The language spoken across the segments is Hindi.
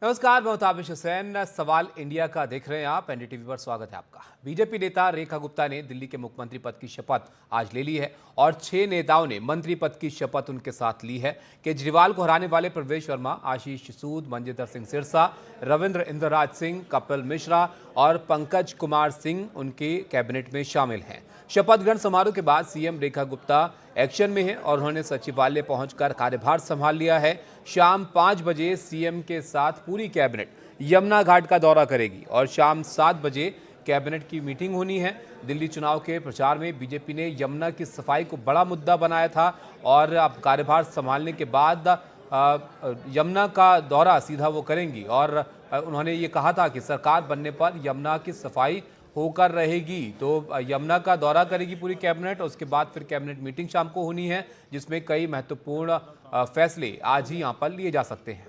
नमस्कार, मैं ताबिश हुसैन। सवाल इंडिया का देख रहे हैं आप। एनडीटीवी पर स्वागत है आपका। बीजेपी नेता रेखा गुप्ता ने दिल्ली के मुख्यमंत्री पद की शपथ आज ले ली है और 6 नेताओं ने मंत्री पद की शपथ उनके साथ ली है। केजरीवाल को हराने वाले प्रवेश वर्मा, आशीष सूद, मंजिंदर सिंह सिरसा, रविंद्र इंद्रराज सिंह, कपिल मिश्रा और पंकज कुमार सिंह उनके कैबिनेट में शामिल हैं। शपथ ग्रहण समारोह के बाद सीएम रेखा गुप्ता एक्शन में है और उन्होंने सचिवालय पहुंचकर कार्यभार संभाल लिया है। शाम 5 बजे सीएम के साथ पूरी कैबिनेट यमुना घाट का दौरा करेगी और शाम 7 बजे कैबिनेट की मीटिंग होनी है। दिल्ली चुनाव के प्रचार में बीजेपी ने यमुना की सफाई को बड़ा मुद्दा बनाया था और अब कार्यभार संभालने के बाद यमुना का दौरा सीधा वो करेंगी और उन्होंने ये कहा था कि सरकार बनने पर यमुना की सफाई होकर रहेगी। तो यमुना का दौरा करेगी पूरी कैबिनेट। उसके बाद फिर कैबिनेट मीटिंग शाम को होनी है, जिसमें कई महत्वपूर्ण फैसले आज ही यहां पर लिए जा सकते हैं।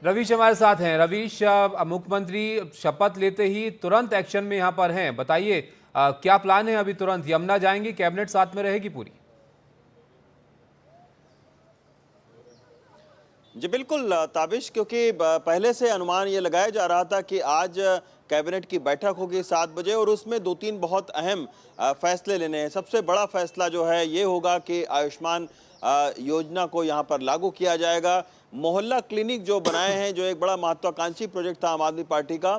रवीश हमारे साथ हैं। रवीश, मुख्यमंत्री शपथ लेते ही तुरंत एक्शन में यहां पर हैं, बताइए क्या प्लान है? अभी तुरंत यमुना जाएंगी, कैबिनेट साथ में रहेगी पूरी? जी बिल्कुल ताबिश, क्योंकि पहले से अनुमान ये लगाया जा रहा था कि आज कैबिनेट की बैठक होगी 7 बजे और उसमें 2-3 बहुत अहम फैसले लेने हैं। सबसे बड़ा फैसला जो है ये होगा कि आयुष्मान योजना को यहाँ पर लागू किया जाएगा। मोहल्ला क्लिनिक जो बनाए हैं, जो एक बड़ा महत्वाकांक्षी प्रोजेक्ट था आम आदमी पार्टी का,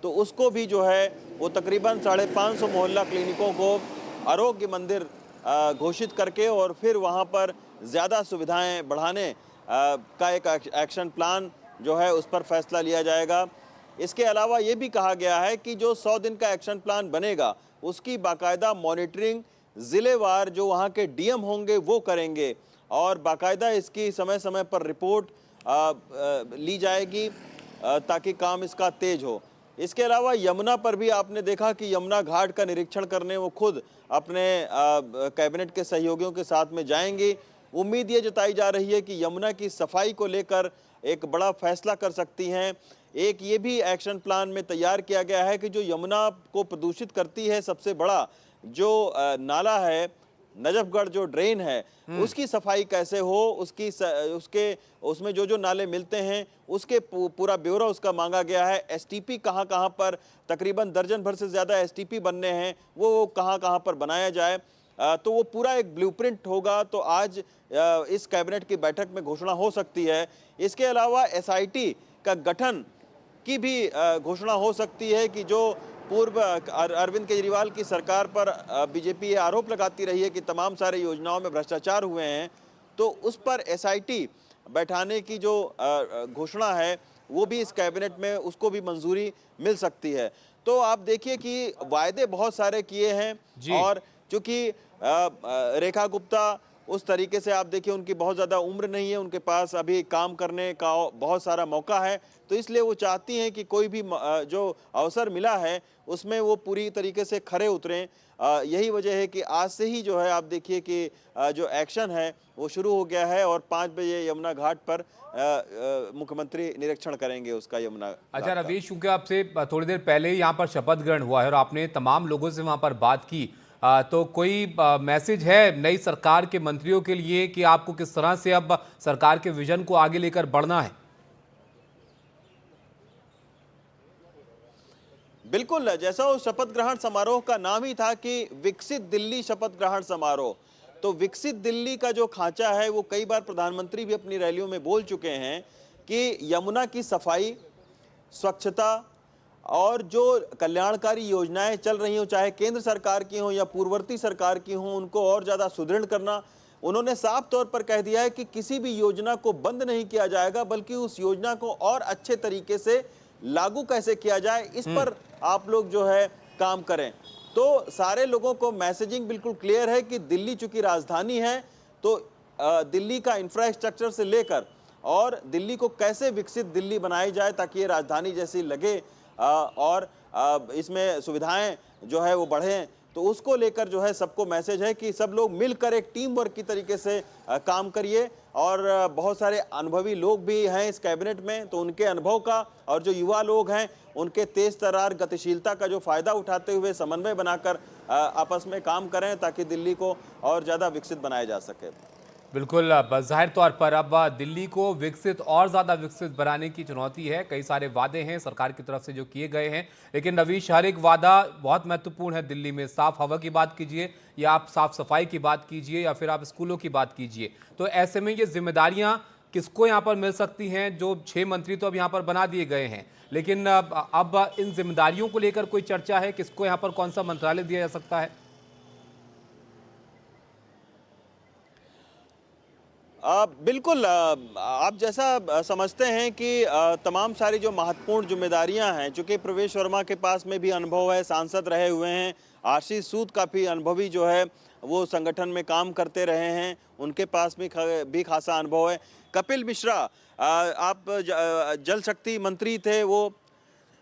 तो उसको भी जो है वो तकरीबन 550 मोहल्ला क्लिनिकों को आरोग्य मंदिर घोषित करके और फिर वहाँ पर ज़्यादा सुविधाएँ बढ़ाने का एक एक्शन प्लान जो है उस पर फैसला लिया जाएगा। इसके अलावा ये भी कहा गया है कि जो 100 दिन का एक्शन प्लान बनेगा उसकी बाकायदा मॉनिटरिंग ज़िलेवार जो वहाँ के डीएम होंगे वो करेंगे और बाकायदा इसकी समय समय पर रिपोर्ट ली जाएगी ताकि काम इसका तेज हो। इसके अलावा यमुना पर भी आपने देखा कि यमुना घाट का निरीक्षण करने वो खुद अपने कैबिनेट के सहयोगियों के साथ में जाएंगी। उम्मीद ये जताई जा रही है कि यमुना की सफाई को लेकर एक बड़ा फैसला कर सकती हैं। एक ये भी एक्शन प्लान में तैयार किया गया है कि जो यमुना को प्रदूषित करती है, सबसे बड़ा जो नाला है नजफगढ़, जो ड्रेन है उसकी सफाई कैसे हो, उसमें जो नाले मिलते हैं उसके पूरा ब्यौरा उसका मांगा गया है। एसटीपी कहाँ कहाँ पर, तकरीबन दर्जन भर से ज़्यादा एसटीपी बनने हैं, वो कहाँ कहाँ पर बनाया जाए, तो वो पूरा एक ब्लूप्रिंट होगा। तो आज इस कैबिनेट की बैठक में घोषणा हो सकती है। इसके अलावा एसआईटी का गठन की भी घोषणा हो सकती है कि जो पूर्व अरविंद केजरीवाल की सरकार पर बीजेपी आरोप लगाती रही है कि तमाम सारे योजनाओं में भ्रष्टाचार हुए हैं, तो उस पर एसआईटी बैठाने की जो घोषणा है वो भी इस कैबिनेट में उसको भी मंजूरी मिल सकती है। तो आप देखिए कि वायदे बहुत सारे किए हैं और चूंकि रेखा गुप्ता उस तरीके से आप देखिए उनकी बहुत ज़्यादा उम्र नहीं है, उनके पास अभी काम करने का बहुत सारा मौका है, तो इसलिए वो चाहती हैं कि कोई भी जो अवसर मिला है उसमें वो पूरी तरीके से खरे उतरें। यही वजह है कि आज से ही जो है आप देखिए कि जो एक्शन है वो शुरू हो गया है और 5 बजे यमुना घाट पर मुख्यमंत्री निरीक्षण करेंगे उसका यमुना। अच्छा रवीश, क्योंकि आपसे थोड़ी देर पहले ही यहाँ पर शपथ ग्रहण हुआ है और आपने तमाम लोगों से वहाँ पर बात की, तो कोई मैसेज है नई सरकार के मंत्रियों के लिए कि आपको किस तरह से अब सरकार के विजन को आगे लेकर बढ़ना है? बिल्कुल, जैसा उस शपथ ग्रहण समारोह का नाम ही था कि विकसित दिल्ली शपथ ग्रहण समारोह, तो विकसित दिल्ली का जो खांचा है वो कई बार प्रधानमंत्री भी अपनी रैलियों में बोल चुके हैं कि यमुना की सफाई, स्वच्छता और जो कल्याणकारी योजनाएं चल रही हों, चाहे केंद्र सरकार की हों या पूर्ववर्ती सरकार की हों, उनको और ज़्यादा सुदृढ़ करना। उन्होंने साफ तौर पर कह दिया है कि किसी भी योजना को बंद नहीं किया जाएगा, बल्कि उस योजना को और अच्छे तरीके से लागू कैसे किया जाए इस पर आप लोग जो है काम करें। तो सारे लोगों को मैसेजिंग बिल्कुल क्लियर है कि दिल्ली चूंकि राजधानी है, तो दिल्ली का इंफ्रास्ट्रक्चर से लेकर और दिल्ली को कैसे विकसित दिल्ली बनाई जाए ताकि ये राजधानी जैसी लगे और इसमें सुविधाएं जो है वो बढ़ें, तो उसको लेकर जो है सबको मैसेज है कि सब लोग मिलकर एक टीम वर्क की तरीके से काम करिए। और बहुत सारे अनुभवी लोग भी हैं इस कैबिनेट में, तो उनके अनुभव का और जो युवा लोग हैं उनके तेज तर्रार गतिशीलता का जो फायदा उठाते हुए समन्वय बनाकर आपस में काम करें ताकि दिल्ली को और ज़्यादा विकसित बनाया जा सके। बिल्कुल, ज़ाहिर तौर पर अब दिल्ली को विकसित और ज़्यादा विकसित बनाने की चुनौती है। कई सारे वादे हैं सरकार की तरफ से जो किए गए हैं, लेकिन रवीश, हर एक वादा बहुत महत्वपूर्ण है दिल्ली में। साफ हवा की बात कीजिए या आप साफ सफाई की बात कीजिए या फिर आप स्कूलों की बात कीजिए। तो ऐसे में ये जिम्मेदारियां किसको यहाँ पर मिल सकती हैं? जो 6 मंत्री तो अब यहाँ पर बना दिए गए हैं, लेकिन अब इन जिम्मेदारियों को लेकर कोई चर्चा है? किसको यहाँ पर कौन सा मंत्रालय दिया जा सकता है? बिल्कुल, आप जैसा समझते हैं कि तमाम सारी जो महत्वपूर्ण जिम्मेदारियां हैं, चूंकि प्रवेश वर्मा के पास में भी अनुभव है, सांसद रहे हुए हैं, आशीष सूद काफ़ी अनुभवी जो है वो संगठन में काम करते रहे हैं, उनके पास भी खासा अनुभव है। कपिल मिश्रा, आप जल शक्ति मंत्री थे, वो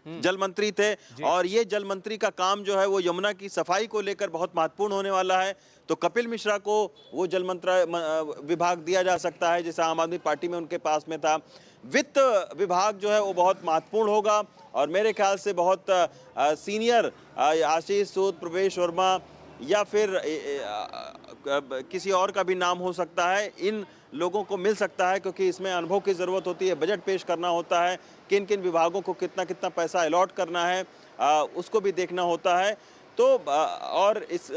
जल मंत्री थे, और ये जल मंत्री का काम जो है वो यमुना की सफाई को लेकर बहुत महत्वपूर्ण होने वाला है। तो कपिल मिश्रा को वो जल विभाग दिया जा सकता है, जैसा आम आदमी पार्टी में उनके पास में था। वित्त विभाग जो है वो बहुत महत्वपूर्ण होगा, और मेरे ख्याल से बहुत सीनियर आशीष सूद, प्रवेश वर्मा या फिर किसी और का भी नाम हो सकता है। इन लोगों को मिल सकता है, क्योंकि इसमें अनुभव की ज़रूरत होती है, बजट पेश करना होता है, किन किन विभागों को कितना कितना पैसा अलॉट करना है, उसको भी देखना होता है। तो और इस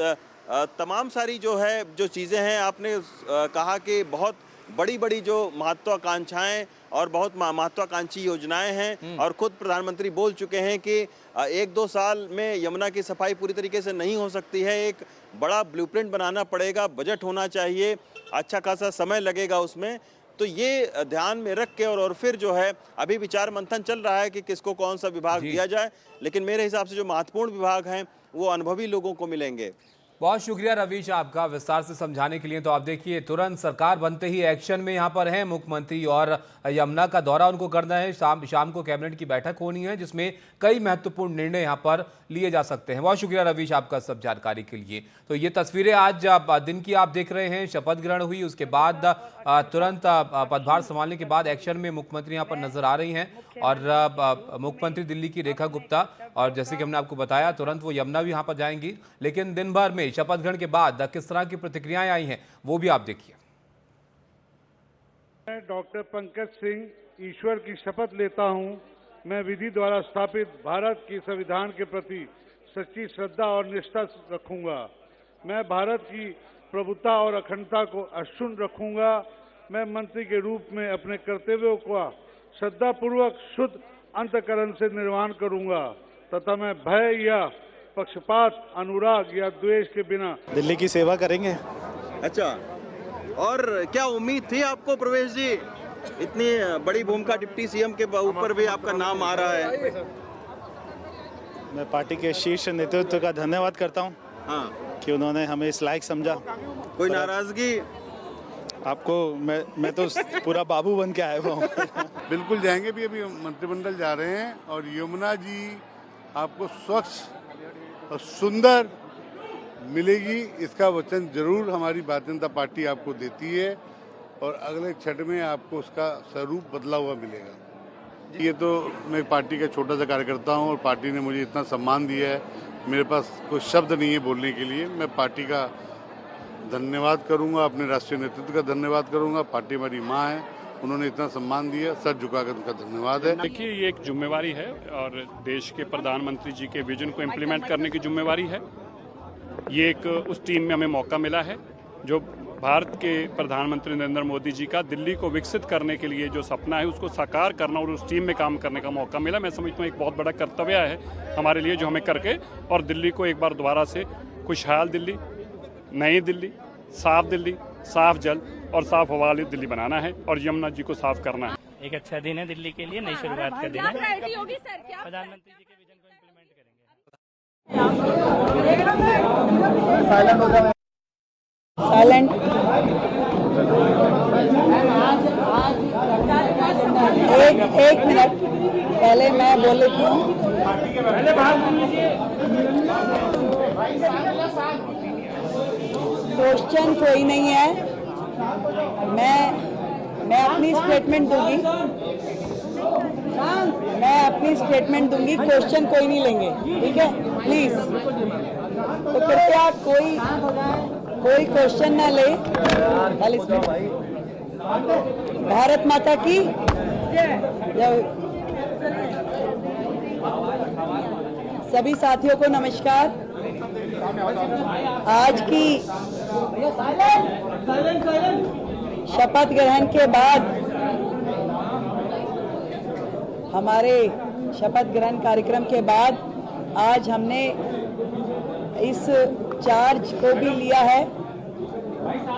तमाम सारी जो चीज़ें हैं, आपने कहा कि बहुत बड़ी बड़ी जो महत्वाकांक्षाएं और बहुत महत्वाकांक्षी योजनाएं हैं, और खुद प्रधानमंत्री बोल चुके हैं कि 1-2 साल में यमुना की सफाई पूरी तरीके से नहीं हो सकती है, एक बड़ा ब्लूप्रिंट बनाना पड़ेगा, बजट होना चाहिए, अच्छा खासा समय लगेगा उसमें। तो ये ध्यान में रख के और फिर जो है अभी विचार मंथन चल रहा है कि किसको कौन सा विभाग दिया जाए, लेकिन मेरे हिसाब से जो महत्वपूर्ण विभाग हैं वो अनुभवी लोगों को मिलेंगे। बहुत शुक्रिया रवीश आपका विस्तार से समझाने के लिए। तो आप देखिए, तुरंत सरकार बनते ही एक्शन में यहाँ पर है मुख्यमंत्री, और यमुना का दौरा उनको करना है। शाम को कैबिनेट की बैठक होनी है, जिसमें कई महत्वपूर्ण निर्णय यहाँ पर लिए जा सकते हैं। बहुत शुक्रिया रवीश आपका सब जानकारी के लिए। तो ये तस्वीरें आज दिन की आप देख रहे हैं। शपथ ग्रहण हुई, उसके बाद तुरंत पदभार संभालने के बाद एक्शन में मुख्यमंत्री यहाँ पर नजर आ रही हैं, और मुख्यमंत्री दिल्ली की रेखा गुप्ता, और जैसे कि हमने आपको बताया तुरंत वो यमुना भी यहाँ पर जाएंगी। लेकिन दिन भर में शपथ ग्रहण के बाद किस तरह की प्रतिक्रियाएं आई हैं वो भी आप देखिए। मैं डॉक्टर पंकज सिंह ईश्वर की शपथ लेता हूं। मैं विधि द्वारा स्थापित भारत के संविधान के प्रति सच्ची श्रद्धा और निष्ठा रखूंगा। मैं भारत की प्रभुता और अखंडता को अक्षुण्ण रखूंगा। मैं मंत्री के रूप में अपने कर्तव्यों का श्रद्धापूर्वक शुद्ध अंतःकरण से निर्वहन करूंगा, तथा मैं भय या पक्षपात, अनुराग या द्वेष के बिना दिल्ली की सेवा करेंगे। अच्छा, और क्या उम्मीद थी आपको प्रवेश जी? इतनी बड़ी भूमिका, डिप्टी सीएम के ऊपर भी आपका नाम आ रहा है। मैं पार्टी के शीर्ष नेतृत्व का धन्यवाद करता हूं, हाँ, कि उन्होंने हमें इस लायक समझा। कोई नाराजगी? आपको मैं तो पूरा बाबू बन के आया हुआ हूँ। बिल्कुल जाएंगे भी, अभी मंत्रिमंडल जा रहे हैं, और यमुना जी आपको स्वच्छ और सुंदर मिलेगी, इसका वचन जरूर हमारी भारतीय जनता पार्टी आपको देती है, और अगले छठ में आपको उसका स्वरूप बदला हुआ मिलेगा। ये तो मैं पार्टी का छोटा सा कार्यकर्ता हूँ, और पार्टी ने मुझे इतना सम्मान दिया है, मेरे पास कोई शब्द नहीं है बोलने के लिए। मैं पार्टी का धन्यवाद करूँगा, अपने राष्ट्रीय नेतृत्व का धन्यवाद करूँगा। पार्टी हमारी माँ है, उन्होंने इतना सम्मान दिया, सर झुकाकर उनका धन्यवाद है। देखिए, ये एक जिम्मेवारी है, और देश के प्रधानमंत्री जी के विजन को इम्प्लीमेंट करने की जिम्मेवारी है। ये एक उस टीम में हमें मौका मिला है, जो भारत के प्रधानमंत्री नरेंद्र मोदी जी का दिल्ली को विकसित करने के लिए जो सपना है उसको साकार करना, और उस टीम में काम करने का मौका मिला। मैं समझता हूँ एक बहुत बड़ा कर्तव्य है हमारे लिए, जो हमें करके और दिल्ली को एक बार दोबारा से खुशहाल दिल्ली, नई दिल्ली, साफ जल और साफ हवा वाली दिल्ली बनाना है, और यमुना जी को साफ करना है। एक अच्छा दिन है दिल्ली के लिए, नई शुरुआत का दिन है। प्रधानमंत्री जी के विजन को इम्प्लीमेंट करेंगे। साइलेंट। एक मिनट पहले मैं बोल लेती हूँ। क्वेश्चन कोई नहीं है, मैं अपनी स्टेटमेंट दूंगी, क्वेश्चन कोई नहीं लेंगे, ठीक है? प्लीज, तो कृपया कोई कोई क्वेश्चन ना ले, खाली भारत माता की जय। सभी साथियों को नमस्कार। आज की शपथ ग्रहण के बाद हमारे शपथ ग्रहण कार्यक्रम के बाद आज हमने इस चार्ज को भी लिया है।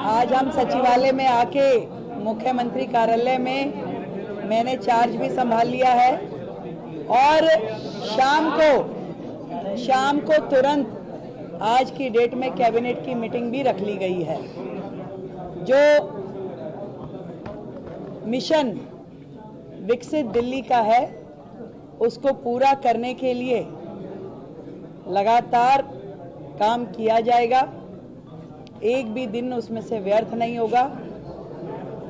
आज हम सचिवालय में आके मुख्यमंत्री कार्यालय में मैंने चार्ज भी संभाल लिया है और शाम को तुरंत आज की डेट में कैबिनेट की मीटिंग भी रख ली गई है। जो मिशन विकसित दिल्ली का है उसको पूरा करने के लिए लगातार काम किया जाएगा, एक भी दिन उसमें से व्यर्थ नहीं होगा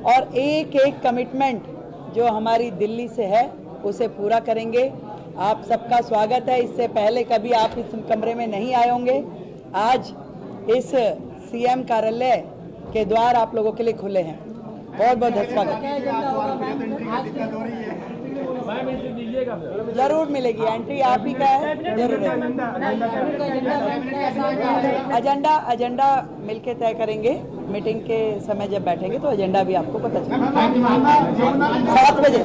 और एक एक कमिटमेंट जो हमारी दिल्ली से है उसे पूरा करेंगे। आप सबका स्वागत है। इससे पहले कभी आप इस कमरे में नहीं आए होंगे। आज इस सीएम कार्यालय के द्वार आप लोगों के लिए खुले हैं। बहुत बहुत स्वागत। जरूर मिलेगी एंट्री, आप ही का है, जरूर है। एजेंडा मिलके तय करेंगे। मीटिंग के समय जब बैठेंगे तो एजेंडा भी आपको पता चलेगा। 7 बजे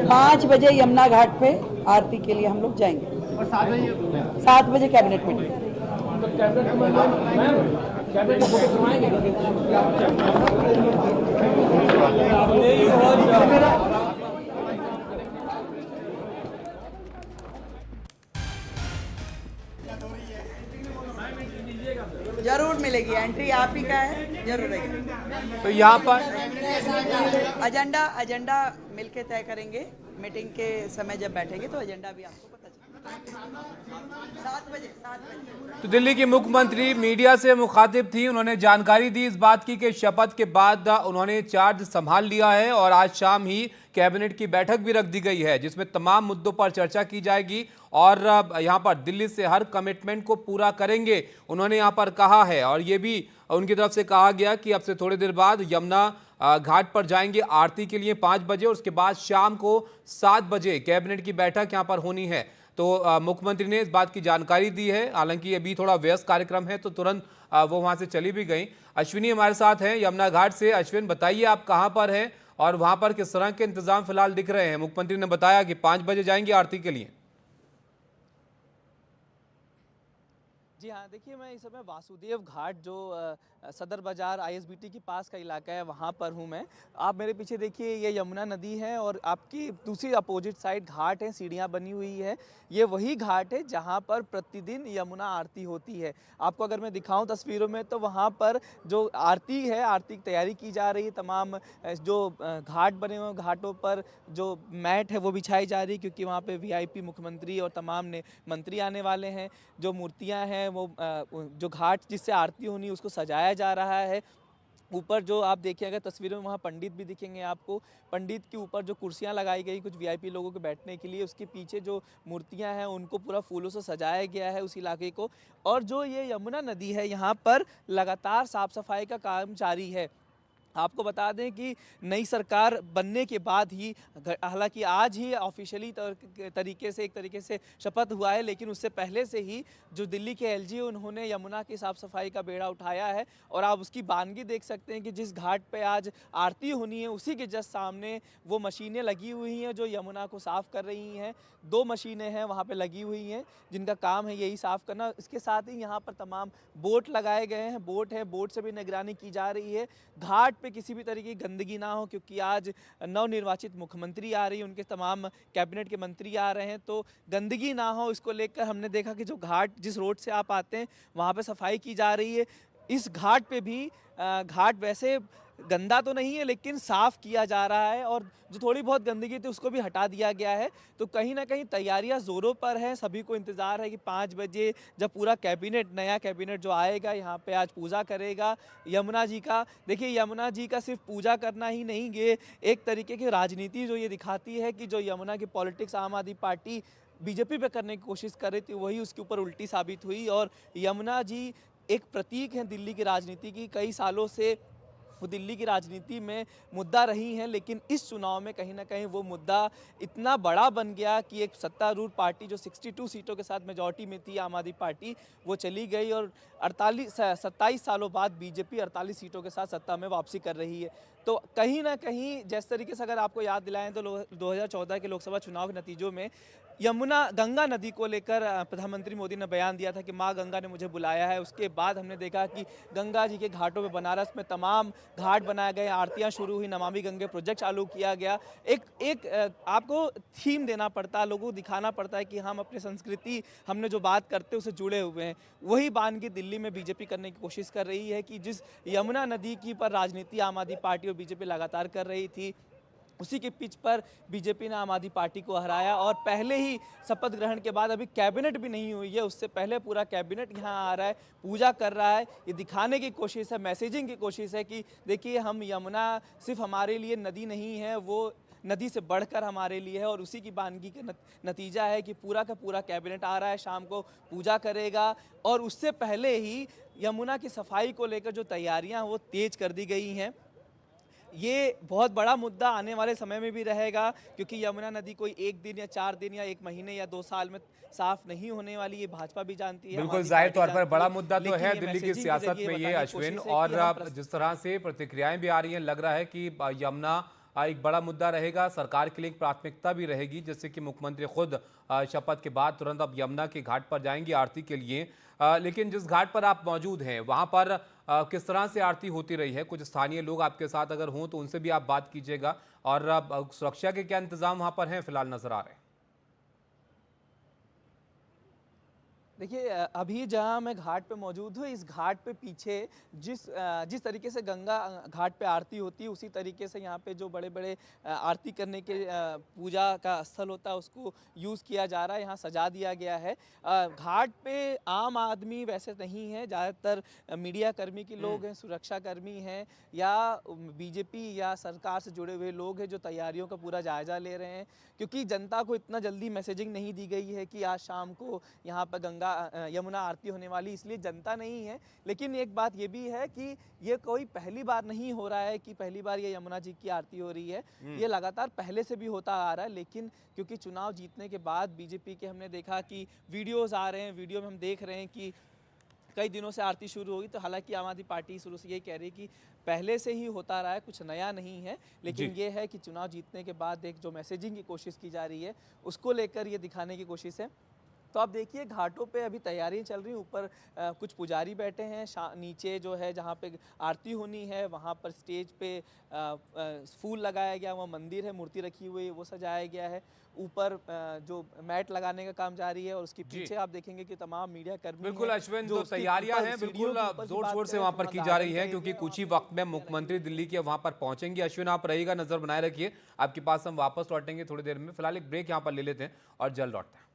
5 बजे यमुना घाट पे आरती के लिए हम लोग जाएंगे। 7 बजे कैबिनेट मीटिंग। जरूर मिलेगी एंट्री, आप ही का है, जरूर रहेगी। तो यहाँ पर एजेंडा मिलके तय करेंगे। मीटिंग के समय जब बैठेंगे तो एजेंडा भी आपको पता चलेगा। 7 बजे। तो दिल्ली की मुख्यमंत्री मीडिया से मुखातिब थी। उन्होंने जानकारी दी इस बात की कि शपथ के बाद उन्होंने चार्ज संभाल लिया है और आज शाम ही कैबिनेट की बैठक भी रख दी गई है जिसमें तमाम मुद्दों पर चर्चा की जाएगी और यहां पर दिल्ली से हर कमिटमेंट को पूरा करेंगे उन्होंने यहां पर कहा है। और ये भी उनकी तरफ से कहा गया कि अब से थोड़ी देर बाद यमुना घाट पर जाएंगे आरती के लिए 5 बजे और उसके बाद शाम को 7 बजे कैबिनेट की बैठक यहां पर होनी है। तो मुख्यमंत्री ने इस बात की जानकारी दी है। हालांकि अभी थोड़ा व्यस्त कार्यक्रम है तो तुरंत वो वहां से चली भी गई। अश्विनी हमारे साथ हैं यमुना घाट से। अश्विन, बताइए आप कहां पर हैं और वहां पर किस तरह के इंतजाम फिलहाल दिख रहे हैं? मुख्यमंत्री ने बताया कि 5 बजे जाएंगे आरती के लिए। जी हाँ, देखिए मैं इस समय वासुदेव घाट जो सदर बाजार आईएसबीटी के पास का इलाका है वहाँ पर हूँ मैं। आप मेरे पीछे देखिए ये यमुना नदी है और आपकी दूसरी अपोजिट साइड घाट है, सीढ़ियाँ बनी हुई है। ये वही घाट है जहाँ पर प्रतिदिन यमुना आरती होती है। आपको अगर मैं दिखाऊं तस्वीरों में तो वहाँ पर जो आरती है, आरती की तैयारी की जा रही है। तमाम जो घाट बने हुए घाटों पर जो मैट है वो बिछाई जा रही है क्योंकि वहाँ पे वीआईपी मुख्यमंत्री और तमाम मंत्री आने वाले हैं। जो मूर्तियाँ हैं वो जो घाट जिससे आरती होनी है उसको सजाया जा रहा है। ऊपर जो आप देखिएगा तस्वीरों में वहाँ पंडित भी दिखेंगे आपको। पंडित के ऊपर जो कुर्सियाँ लगाई गई कुछ वीआईपी लोगों के बैठने के लिए, उसके पीछे जो मूर्तियाँ हैं उनको पूरा फूलों से सजाया गया है उस इलाके को। और जो ये यमुना नदी है यहाँ पर लगातार साफ सफाई का काम जारी है। आपको बता दें कि नई सरकार बनने के बाद ही, हालांकि आज ही ऑफिशियली तरीके से शपथ हुआ है, लेकिन उससे पहले से ही जो दिल्ली के एलजी उन्होंने यमुना की साफ़ सफाई का बेड़ा उठाया है। और आप उसकी बानगी देख सकते हैं कि जिस घाट पे आज आरती होनी है उसी के जस्ट सामने वो मशीनें लगी हुई हैं जो यमुना को साफ़ कर रही हैं। 2 मशीनें हैं वहाँ पे लगी हुई हैं जिनका काम है यही साफ़ करना। इसके साथ ही यहाँ पर तमाम बोट लगाए गए हैं, बोट है, बोट से भी निगरानी की जा रही है। घाट पे किसी भी तरीके की गंदगी ना हो क्योंकि आज नवनिर्वाचित मुख्यमंत्री आ रही है, उनके तमाम कैबिनेट के मंत्री आ रहे हैं, तो गंदगी ना हो इसको लेकर हमने देखा कि जो घाट जिस रोड से आप आते हैं वहाँ पे सफाई की जा रही है। इस घाट पे भी घाट वैसे गंदा तो नहीं है लेकिन साफ़ किया जा रहा है और जो थोड़ी बहुत गंदगी थी उसको भी हटा दिया गया है। तो कहीं ना कहीं तैयारियां ज़ोरों पर हैं। सभी को इंतज़ार है कि 5 बजे जब पूरा कैबिनेट, नया कैबिनेट जो आएगा यहाँ पे आज पूजा करेगा यमुना जी का। देखिए यमुना जी का सिर्फ पूजा करना ही नहीं, ये एक तरीके की राजनीति जो ये दिखाती है कि जो यमुना की पॉलिटिक्स आम आदमी पार्टी बीजेपी पे करने की कोशिश कर रही थी वही उसके ऊपर उल्टी साबित हुई। और यमुना जी एक प्रतीक हैं दिल्ली की राजनीति की, कई सालों से वो दिल्ली की राजनीति में मुद्दा रही हैं, लेकिन इस चुनाव में कहीं ना कहीं वो मुद्दा इतना बड़ा बन गया कि एक सत्तारूढ़ पार्टी जो 62 सीटों के साथ मेजॉरिटी में थी, आम आदमी पार्टी, वो चली गई और 27 सालों बाद बीजेपी 48 सीटों के साथ सत्ता में वापसी कर रही है। तो कहीं ना कहीं जिस तरीके से अगर आपको याद दिलाएं तो 2014 के लोकसभा चुनाव के नतीजों में गंगा नदी को लेकर प्रधानमंत्री मोदी ने बयान दिया था कि माँ गंगा ने मुझे बुलाया है। उसके बाद हमने देखा कि गंगा जी के घाटों में बनारस में तमाम घाट बनाए गए, आरतियाँ शुरू हुई, नमामि गंगे प्रोजेक्ट चालू किया गया। आपको थीम देना पड़ता है, लोगों को दिखाना पड़ता है कि हम अपनी संस्कृति, हमने जो बात करते हैं उससे जुड़े हुए हैं। वही बानगी दिल्ली में बीजेपी करने की कोशिश कर रही है कि जिस यमुना नदी की पर राजनीति आम आदमी पार्टी और बीजेपी लगातार कर रही थी, उसी के पिच पर बीजेपी ने आम आदमी पार्टी को हराया। और पहले ही शपथ ग्रहण के बाद, अभी कैबिनेट भी नहीं हुई है, उससे पहले पूरा कैबिनेट यहाँ आ रहा है, पूजा कर रहा है। ये दिखाने की कोशिश है, मैसेजिंग की कोशिश है कि देखिए हम यमुना सिर्फ हमारे लिए नदी नहीं है, वो नदी से बढ़कर हमारे लिए है। और उसी की बानगी का नतीजा है कि पूरा का पूरा कैबिनेट आ रहा है, शाम को पूजा करेगा। और उससे पहले ही यमुना की सफाई को लेकर जो तैयारियाँ वो तेज कर दी गई हैं। ये बहुत बड़ा मुद्दा आने वाले समय में भी रहेगा, क्योंकि यमुना नदी कोई एक दिन या 4 दिन या 1 महीने या 2 साल में साफ नहीं होने वाली, ये भाजपा भी जानती है। बिल्कुल जाहिर तौर पर बड़ा मुद्दा तो है दिल्ली की सियासत में ये अश्विन, और जिस तरह से प्रतिक्रियाएं भी आ रही हैं, लग रहा है कि यमुना एक बड़ा मुद्दा रहेगा, सरकार के लिए एक प्राथमिकता भी रहेगी, जैसे कि मुख्यमंत्री खुद शपथ के बाद तुरंत अब यमुना के घाट पर जाएंगे आरती के लिए। लेकिन जिस घाट पर आप मौजूद हैं वहां पर किस तरह से आरती होती रही है? कुछ स्थानीय लोग आपके साथ अगर हों तो उनसे भी आप बात कीजिएगा, और सुरक्षा के क्या इंतजाम वहां पर हैं फिलहाल नजर आ रहे हैं? देखिए, अभी जहाँ मैं घाट पे मौजूद हूँ, इस घाट पे पीछे जिस तरीके से गंगा घाट पे आरती होती है, उसी तरीके से यहाँ पे जो बड़े बड़े आरती करने के पूजा का स्थल होता है उसको यूज़ किया जा रहा है, यहाँ सजा दिया गया है। घाट पे आम आदमी वैसे नहीं है, ज़्यादातर मीडिया कर्मी के लोग हैं, सुरक्षा कर्मी हैं, या बीजेपी या सरकार से जुड़े हुए लोग हैं जो तैयारियों का पूरा जायज़ा ले रहे हैं। क्योंकि जनता को इतना जल्दी मैसेजिंग नहीं दी गई है कि आज शाम को यहाँ पर यमुना आरती होने वाली, इसलिए जनता नहीं है। लेकिन एक बात ये भी है कि ये कोई पहली बार नहीं हो रहा है कि पहली बार ये यमुना जी की आरती हो रही है, ये लगातार पहले से भी होता आ रहा है। लेकिन क्योंकि चुनाव जीतने के बाद बीजेपी के हमने देखा कि वीडियोस आ रहे हैं, वीडियो में हम देख रहे हैं कि कई दिनों से आरती शुरू होगी। तो हालांकि आम आदमी पार्टी शुरू से यही कह रही है कि पहले से ही होता रहा है, कुछ नया नहीं है। लेकिन ये है कि चुनाव जीतने के बाद एक जो मैसेजिंग की कोशिश की जा रही है उसको लेकर ये दिखाने की कोशिश है। तो आप देखिए घाटों पे अभी तैयारियां चल रही हैं, ऊपर कुछ पुजारी बैठे हैं, नीचे जो है जहाँ पे आरती होनी है वहाँ पर स्टेज पे फूल लगाया गया, वहाँ मंदिर है, मूर्ति रखी हुई है, वो सजाया गया है। ऊपर जो मैट लगाने का काम जारी है, और उसके पीछे आप देखेंगे कि तमाम मीडिया कर्मी, बिल्कुल अश्विन, जो तैयारियां हैं बिल्कुल जोर शोर से वहां पर की जा रही हैं, क्योंकि कुछ ही वक्त में मुख्यमंत्री दिल्ली के वहां पर पहुंचेंगे। अश्विन, आप रहिएगा, नजर बनाए रखिए, आपके पास हम वापस लौटेंगे थोड़ी देर में। फिलहाल एक ब्रेक यहाँ पर ले लेते हैं और जल्द लौटते हैं।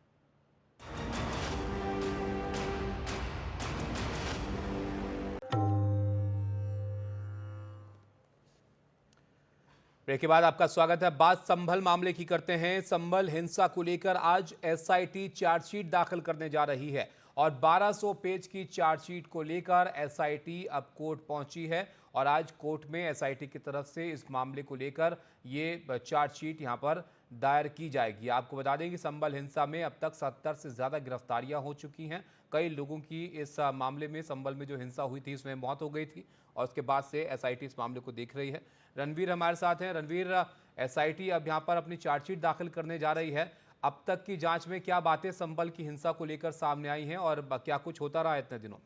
ब्रेक के बाद आपका स्वागत है। बात संभल मामले की करते हैं। संभल हिंसा को लेकर आज एसआईटी चार्जशीट दाखिल करने जा रही है, और 1200 पेज की चार्जशीट को लेकर एसआईटी अब कोर्ट पहुंची है, और आज कोर्ट में एसआईटी की तरफ से इस मामले को लेकर ये चार्जशीट यहां पर दायर की जाएगी। आपको बता दें कि संभल हिंसा में अब तक 70 से ज़्यादा गिरफ्तारियां हो चुकी हैं। कई लोगों की इस मामले में, संभल में जो हिंसा हुई थी उसमें मौत हो गई थी, और उसके बाद से एसआईटी इस मामले को देख रही है। रणवीर हमारे साथ हैं। रणवीर, एसआईटी अब यहाँ पर अपनी चार्जशीट दाखिल करने जा रही है। अब तक की जांच में क्या बातें संभल की हिंसा को लेकर सामने आई हैं, और क्या कुछ होता रहा इतने दिनों?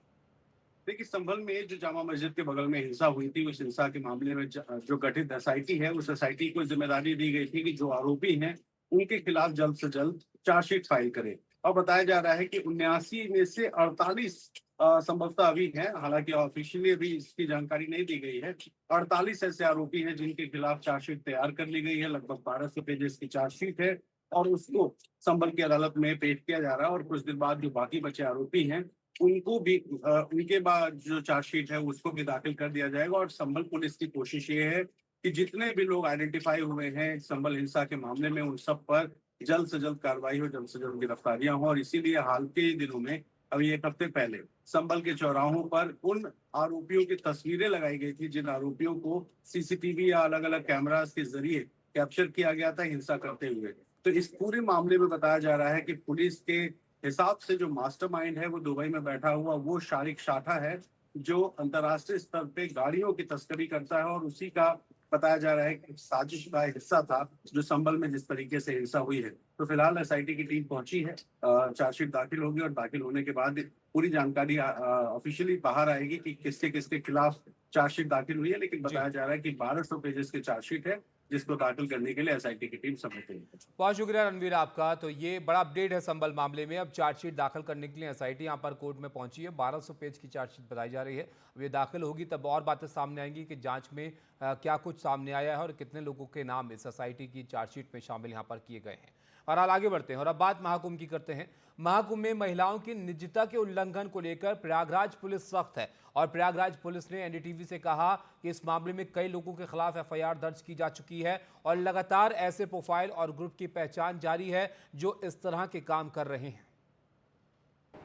देखिए, संभल में जो जामा मस्जिद के बगल में हिंसा हुई थी, उस हिंसा के मामले में जो गठित एसआईटी है, उस एसआईटी को जिम्मेदारी दी गई थी कि जो आरोपी हैं उनके खिलाफ जल्द से जल्द चार्जशीट फाइल करे। और बताया जा रहा है कि 79 में से 48 संभवतः अभी हैं, हालांकि ऑफिशियली अभी इसकी जानकारी नहीं दी गई है। 48 ऐसे आरोपी हैं जिनके खिलाफ चार्जशीट तैयार कर ली गई है। लगभग 1200 पेजेस की चार्जशीट है, और उसको संभल की अदालत में पेश किया जा रहा है। और कुछ दिन बाद जो बाकी बचे आरोपी हैं उनको भी उनके बाद जो चार्जशीट है उसको भी दाखिल कर दिया जाएगा। और संभल पुलिस की कोशिश ये है कि जितने भी लोग आइडेंटिफाई हुए हैं संभल हिंसा के मामले में, उन सब पर जल्द से जल्द कार्रवाई हो, जल्द से जल्द गिरफ्तारियां हो। और इसीलिए हाल के दिनों में, अभी एक हफ्ते पहले, संभल के चौराहों पर उन आरोपियों की तस्वीरें लगाई गई थी जिन आरोपियों को सीसीटीवी या अलग अलग कैमरास के जरिए कैप्चर किया गया था हिंसा करते हुए। तो इस पूरे मामले में बताया जा रहा है कि पुलिस के हिसाब से जो मास्टरमाइंड है वो दुबई में बैठा हुआ वो शारिक शाठा है, जो अंतर्राष्ट्रीय स्तर पे गाड़ियों की तस्करी करता है, और उसी का बताया जा रहा है कि साजिश का हिस्सा था जो संभल में जिस तरीके से हिंसा हुई है। तो फिलहाल एसआईटी की टीम पहुंची है, चार्जशीट दाखिल होगी और दाखिल होने के बाद पूरी जानकारी ऑफिशियली बाहर आएगी कि किसके किसके खिलाफ चार्जशीट दाखिल हुई है। लेकिन बताया जा रहा है कि 1200 पेजेस की चार्जशीट है जिसको दाखिल करने के लिए एसआईटी की टीम समय पे। बहुत शुक्रिया रणवीर आपका। तो ये बड़ा अपडेट है संभल मामले में। अब चार्जशीट दाखिल करने के लिए एसआईटी यहाँ पर कोर्ट में पहुंची है। 1200 पेज की चार्जशीट बताई जा रही है। अब ये दाखिल होगी तब और बातें सामने आएंगी कि जांच में क्या कुछ सामने आया है और कितने लोगों के नाम इस एसआईटी की चार्जशीट में शामिल यहाँ पर किए गए हैं। और आगे बढ़ते हैं और अब बात महाकुंभ की करते हैं। महाकुंभ में महिलाओं की निजता के उल्लंघन को लेकर प्रयागराज पुलिस सख्त है और प्रयागराज पुलिस ने एनडीटीवी से कहा कि इस मामले में कई लोगों के खिलाफ एफआईआर दर्ज की जा चुकी है और लगातार ऐसे प्रोफाइल और ग्रुप की पहचान जारी है जो इस तरह के काम कर रहे हैं।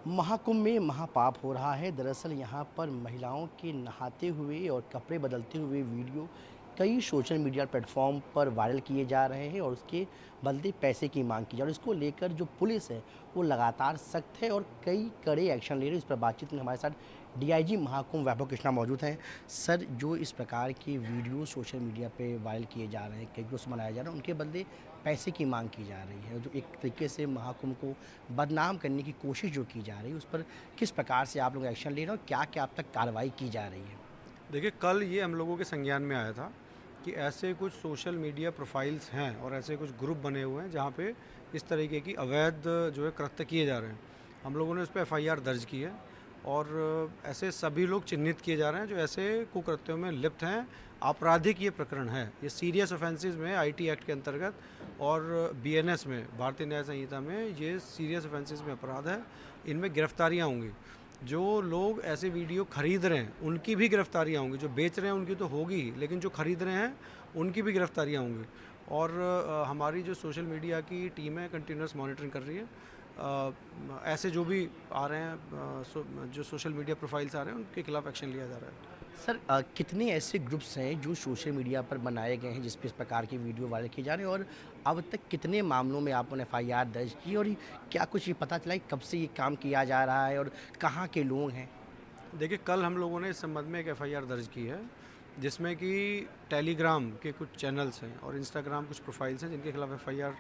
महाकुंभ में महापाप हो रहा है। दरअसल यहाँ पर महिलाओं के नहाते हुए और कपड़े बदलते हुए वीडियो कई सोशल मीडिया प्लेटफॉर्म पर वायरल किए जा रहे हैं और उसके बदले पैसे की मांग की जा रही है। इसको लेकर जो पुलिस है वो लगातार सख्त है और कई कड़े एक्शन ले रही है। इस पर बातचीत में हमारे साथ डीआईजी महाकुंभ वैभव कृष्णा मौजूद हैं। सर, जो इस प्रकार के वीडियो सोशल मीडिया पे वायरल किए जा रहे हैं, कई ग्रुप्स बनाया जा रहा है, उनके बदले पैसे की मांग की जा रही है, जो एक तरीके से महाकुंभ को बदनाम करने की कोशिश जो की जा रही है, उस पर किस प्रकार से आप लोग एक्शन ले रहे हैं और क्या क्या अब तक कार्रवाई की जा रही है? देखिए, कल ये हम लोगों के संज्ञान में आया था कि ऐसे कुछ सोशल मीडिया प्रोफाइल्स हैं और ऐसे कुछ ग्रुप बने हुए हैं जहाँ पे इस तरीके की अवैध जो है कृत्य किए जा रहे हैं। हम लोगों ने उस पर एफआईआर दर्ज की है और ऐसे सभी लोग चिन्हित किए जा रहे हैं जो ऐसे कुकृत्यों में लिप्त हैं। आपराधिक ये प्रकरण है, ये सीरियस ऑफेंसेस में आईटी एक्ट के अंतर्गत और बीएनएस में, भारतीय न्याय संहिता में, ये सीरियस ऑफेंसेस में अपराध है। इनमें गिरफ्तारियाँ होंगी। जो लोग ऐसे वीडियो खरीद रहे हैं उनकी भी गिरफ्तारियाँ होंगी। जो बेच रहे हैं उनकी तो होगी, लेकिन जो खरीद रहे हैं उनकी भी गिरफ्तारियाँ होंगी। और हमारी जो सोशल मीडिया की टीम है कंटिन्यूस मॉनिटरिंग कर रही है। ऐसे जो भी आ रहे हैं, जो सोशल मीडिया प्रोफाइल्स आ रहे हैं, उनके खिलाफ एक्शन लिया जा रहा है। सर, कितने ऐसे ग्रुप्स हैं जो सोशल मीडिया पर बनाए गए हैं जिस पे इस प्रकार की वीडियो वायरल किए जा रहे हैं और अब तक कितने मामलों में आपने एफआईआर दर्ज की और क्या कुछ ये पता चला कि कब से ये काम किया जा रहा है और कहाँ के लोग हैं? देखिए, कल हम लोगों ने इस संबंध में एक एफआईआर दर्ज की है जिसमें कि टेलीग्राम के कुछ चैनल्स हैं और इंस्टाग्राम कुछ प्रोफाइल्स हैं जिनके खिलाफ एफआईआर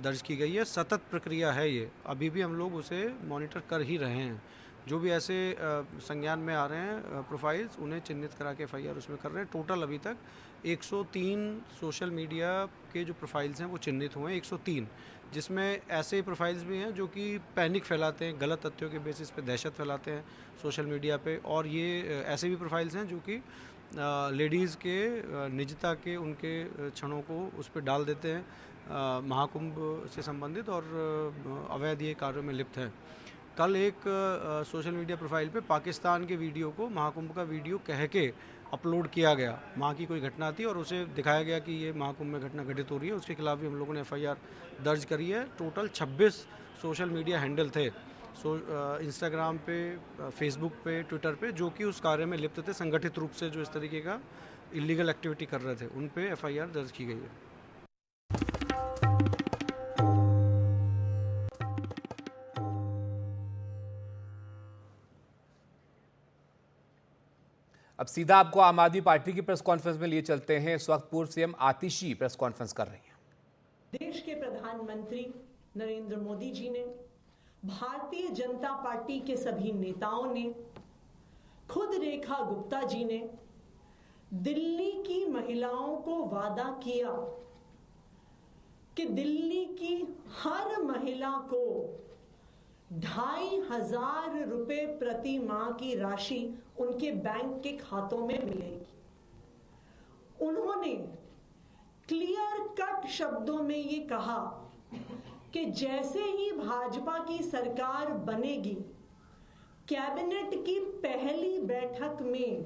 दर्ज की गई है। सतत प्रक्रिया है ये, अभी भी हम लोग उसे मॉनिटर कर ही रहे हैं। जो भी ऐसे संज्ञान में आ रहे हैं प्रोफाइल्स, उन्हें चिन्हित करा के एफआईआर उसमें कर रहे हैं। टोटल अभी तक 103 सोशल मीडिया के जो प्रोफाइल्स हैं वो चिन्हित हुए हैं, 103, जिसमें ऐसे प्रोफाइल्स भी हैं जो कि पैनिक फैलाते हैं, गलत तथ्यों के बेसिस पे दहशत फैलाते हैं सोशल मीडिया पे। और ये ऐसे भी प्रोफाइल्स हैं जो कि लेडीज़ के निजता के उनके क्षणों को उस पर डाल देते हैं, महाकुंभ से संबंधित और अवैध ये कार्यों में लिप्त है। कल एक सोशल मीडिया प्रोफाइल पे पाकिस्तान के वीडियो को महाकुंभ का वीडियो कह के अपलोड किया गया। वहाँ की कोई घटना थी और उसे दिखाया गया कि ये महाकुंभ में घटना घटित हो रही है। उसके खिलाफ भी हम लोगों ने एफआईआर दर्ज करी है। टोटल 26 सोशल मीडिया हैंडल थे, इंस्टाग्राम पे, फेसबुक पे, ट्विटर पे, जो कि उस कार्य में लिप्त थे, संगठित रूप से जो इस तरीके का इलीगल एक्टिविटी कर रहे थे, उन पे एफआईआर दर्ज की गई है। अब सीधा आपको आम आदमी पार्टी की प्रेस कॉन्फ्रेंस में लिए चलते हैं। इस वक्त पूर्व सीएम आतिशी प्रेस कॉन्फ्रेंस कर रही हैं। देश के प्रधानमंत्री नरेंद्र मोदी जी ने, भारतीय जनता पार्टी के सभी नेताओं ने, खुद रेखा गुप्ता जी ने दिल्ली की महिलाओं को वादा किया कि दिल्ली की हर महिला को 2,500 रुपए प्रति माह की राशि उनके बैंक के खातों में मिलेगी। उन्होंने क्लियर कट शब्दों में ये कहा कि जैसे ही भाजपा की सरकार बनेगी, कैबिनेट की पहली बैठक में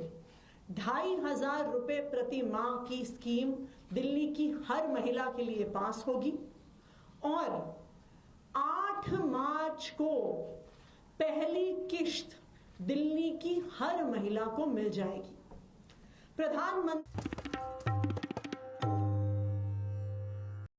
2,500 रुपए प्रति माह की स्कीम दिल्ली की हर महिला के लिए पास होगी और 8 मार्च को पहली किश्त दिल्ली की हर महिला को मिल जाएगी। प्रधानमंत्री